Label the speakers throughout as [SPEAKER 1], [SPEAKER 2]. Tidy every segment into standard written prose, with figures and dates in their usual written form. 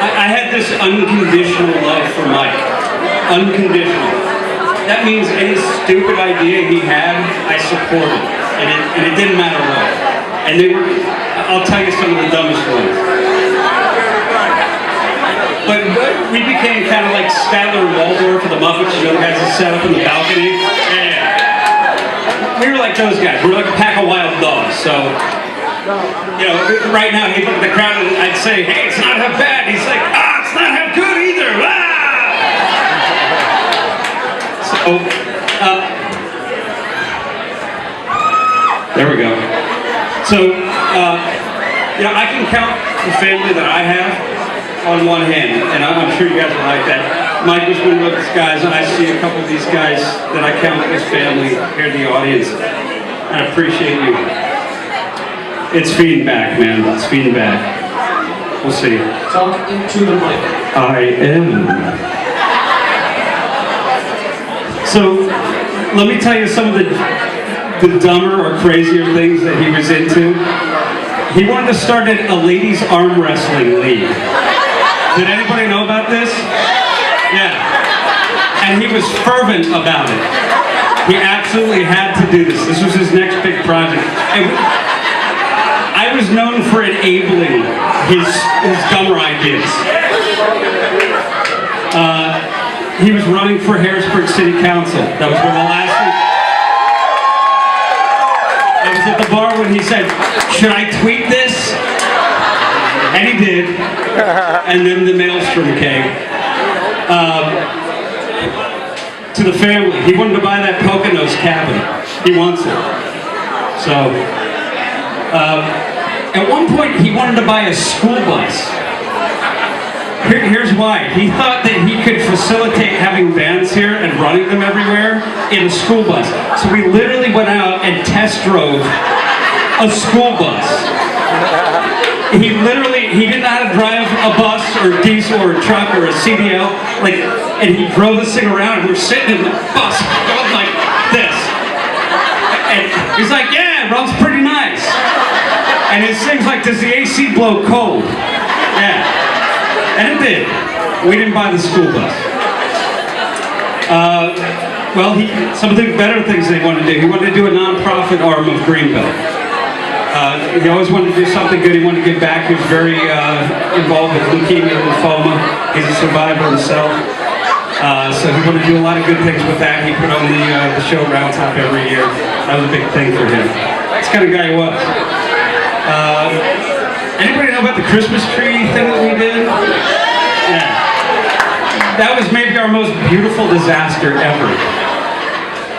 [SPEAKER 1] I had this unconditional love for Mike. Unconditional. That means any stupid idea he had, I supported. And it didn't matter what. And they were, I'll tell you some of the dumbest ones. But we became kind of like Statler and Waldorf for the Muppets, you know, the guys that sat up in the balcony. Yeah. We were like those guys. We were like a pack of wild dogs. So, you know, right now he'd look at the crowd and I'd say, hey, it's not half bad. He's like, it's not half good either. So, there we go. So, you know, I can count the family that I have on one hand, and I'm sure you guys will like that. Mike was one of those guys, and I see a couple of these guys that I count as family here in the audience. I appreciate you. It's feeding back, man. It's feeding back. We'll see.
[SPEAKER 2] Talk into the mic.
[SPEAKER 1] I am. So, let me tell you some of the dumber or crazier things that he was into. He wanted to start a ladies' arm wrestling league. Did anybody know about this? Yeah. And he was fervent about it. He absolutely had to do this. This was his next big project. And I was known for enabling his dumber ideas. He was running for Harrisburg City Council. That was one of the last things. I was at the bar when he said, should I tweet this? And he did. And then the maelstrom came. To the family. He wanted to buy that Poconos cabin. He wants it. So, at one point he wanted to buy a school bus. Here's why. He thought that he could facilitate having vans here and running them everywhere in a school bus. So we literally went out and test drove a school bus. He didn't know how to drive a bus or a diesel or a truck or a CDL, and he drove this thing around and we're sitting in the bus going like this. And he's like, yeah, it runs pretty nice. And it seems like, does the AC blow cold? Yeah. And it did. We didn't buy the school bus. Well, some of the better things they wanted to do, he wanted to do a non-profit arm of Greenbelt. He always wanted to do something good. He wanted to give back. He was very involved with leukemia and lymphoma. He's a survivor himself. So he wanted to do a lot of good things with that. He put on the show Round Top every year. That was a big thing for him. That's the kind of guy he was. Anybody know about the Christmas tree thing that we did? Yeah. That was maybe our most beautiful disaster ever.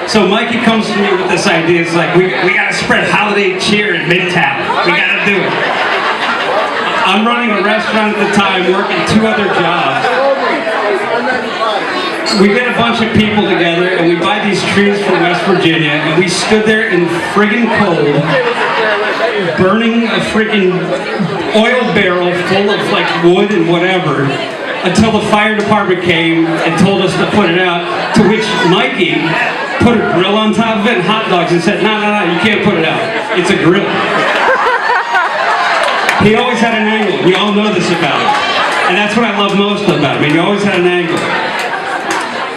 [SPEAKER 1] So Mikey comes to me with this idea. It's like, we gotta spread holiday cheer in Midtown. We gotta do it. I'm running a restaurant at the time, working 2 other jobs. We get a bunch of people together and we buy these trees from West Virginia and we stood there in friggin' cold, burning a friggin' oil barrel full of like wood and whatever, until the fire department came and told us to put it out, to which Mikey put a grill on top of it and hot dogs and said, no, you can't put it out. It's a grill. He always had an angle. You all know this about him. And that's what I love most about him. He always had an angle.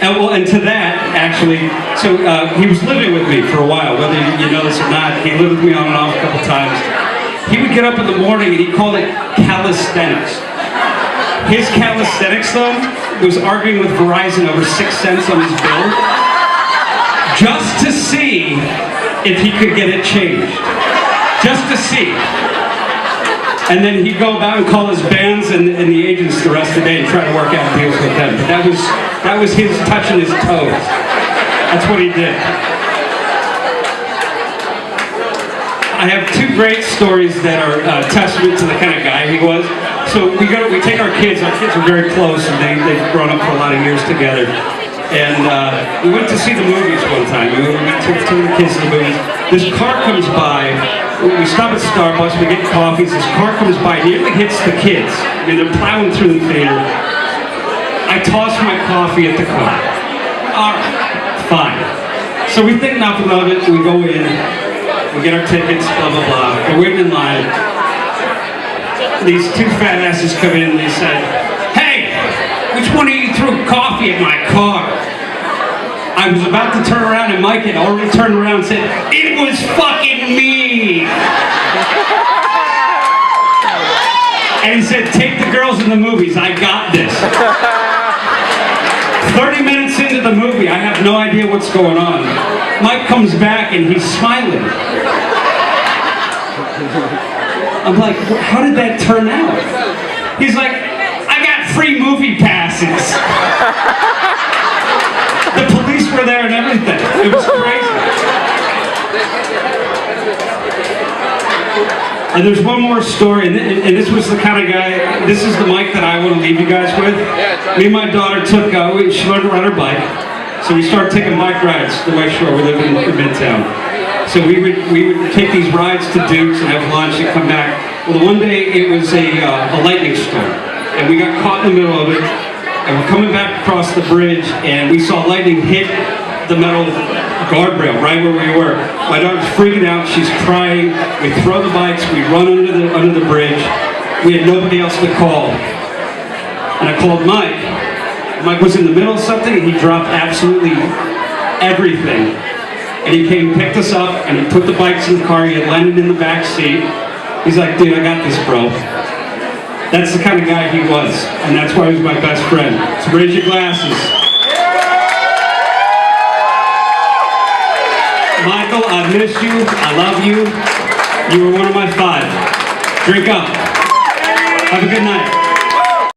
[SPEAKER 1] And to that, actually, so he was living with me for a while, whether you know this or not. He lived with me on and off a couple times. He would get up in the morning and he called it calisthenics. His calisthenics, though, was arguing with Verizon over 6 cents on his bill, just to see if he could get it changed. Just to see. And then he'd go about and call his bands and the agents the rest of the day and try to work out deals with them. But that was his touching his toes. That's what he did. I have 2 great stories that are testament to the kind of guy he was. So we take our kids are very close and they've grown up for a lot of years together. And we went to see the movies one time. We took the kids to the movies. This car comes by. We stop at Starbucks, we get coffees. This car comes by, nearly hits the kids. I mean, they're plowing through the theater. I toss my coffee at the car. All right, fine. So we think nothing of it. We go in, we get our tickets, blah, blah, blah. We're waiting in line. These 2 fat asses come in and they said, one of you threw coffee at my car. I was about to turn around and Mike had already turned around and said, it was fucking me. And he said, take the girls in the movies, I got this. 30 minutes into the movie, I have no idea what's going on. Mike comes back and he's smiling. I'm like, how did that turn out? He's like, I got free movie passes. The police were there and everything. It was crazy. And there's one more story, and this was the kind of guy, this is the Mike that I want to leave you guys with. Me and my daughter took, she learned to ride her bike, so we started taking bike rides to the West Shore. We live in Midtown. So we would take these rides to Duke's and have lunch and come back. Well, one day it was a lightning storm, and we got caught in the middle of it, and we're coming back across the bridge, and we saw lightning hit the metal guardrail right where we were. My daughter's freaking out, she's crying. We throw the bikes, we run under the bridge. We had nobody else to call. And I called Mike. Mike was in the middle of something and he dropped absolutely everything. And he came, picked us up, and he put the bikes in the car. He had Lennon in the back seat. He's like, dude, I got this, bro. That's the kind of guy he was, and that's why he was my best friend. So raise your glasses. Michael, I miss you. I love you. You were one of my 5. Drink up. Have a good night.